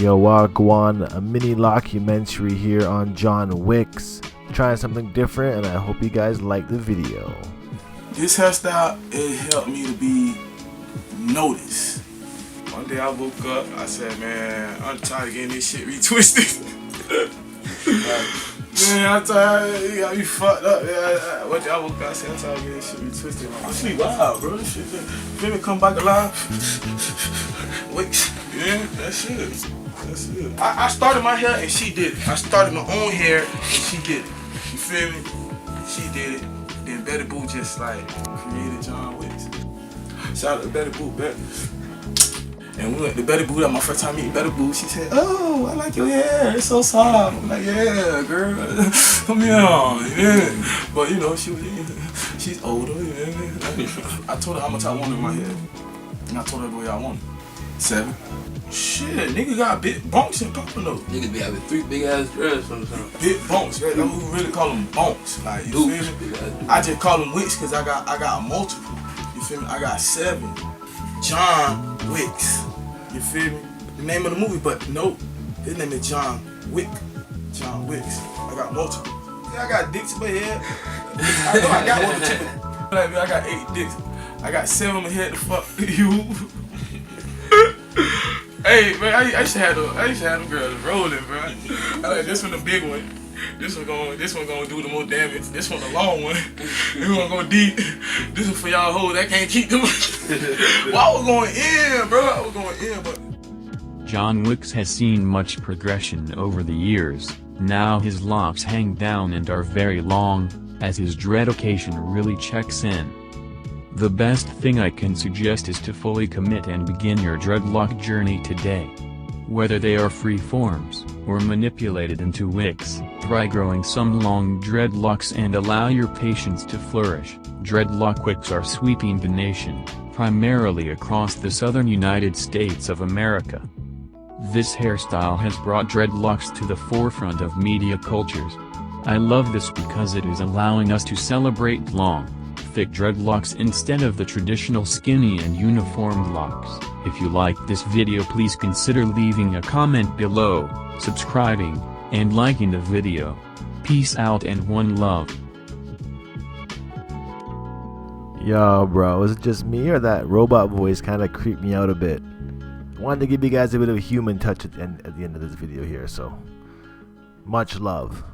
Yo, Wagwan, a mini documentary here on John Wicks. Trying something different, and I hope you guys like the video. This hairstyle, it helped me to be noticed. One day I woke up, I said, man, I'm tired of getting this shit retwisted. Man, I'm tired, you got me fucked up. One day I woke up, I said, I'm tired of getting this shit retwisted. I'm sleep wild, bro. This shit, feel me come back alive. Wicks, yeah, that's it. That's it. I started my hair and she did it. I started my own hair and she did it. You feel me? She did it. Then Betty Boo just like created John Wicks. Shout out to Betty Boo, Betty. And we went to Betty Boo. That was my first time meeting Betty Boo. She said, "Oh, I like your hair. It's so soft." I'm like, "Yeah, girl, come here." Yeah. But you know, she's older. Yeah. I told her how much I wanted my hair, and I told her the way I wanted. 7. Shit, nigga got big bumps and pompano. Niggas be having 3 big ass dreads sometimes. Big bumps, right? That's what we really call them bumps. Like, you feel me? I just call them Wicks because I got multiple. You feel me? I got 7. John Wicks. You feel me? The name of the movie, but no, his name is John Wick. John Wicks. I got multiple. Yeah, I got dicks in my head. I know I got one tip. I got 8 dicks. I got 7 in my head to fuck you. Hey, man, I used to have them girls rolling, bro. I like this one, the big one. This one gonna do the most damage. This one, the long one. This one go deep. This one for y'all hoes that can't keep them. Well, I was going in, bro. I was going in, but John Wicks has seen much progression over the years. Now his locks hang down and are very long, as his dreadication really checks in. The best thing I can suggest is to fully commit and begin your dreadlock journey today. Whether they are free forms, or manipulated into wigs, try growing some long dreadlocks and allow your patience to flourish. Dreadlock wigs are sweeping the nation, primarily across the southern United States of America. This hairstyle has brought dreadlocks to the forefront of media cultures. I love this because it is allowing us to celebrate long, thick dreadlocks instead of the traditional skinny and uniformed locks. If you like this video, please consider leaving a comment below, subscribing, and liking the video. Peace out and one love. Yo, bro, was it just me or that robot voice kind of creeped me out a bit? Wanted to give you guys a bit of a human touch at the end of this video here, so much love.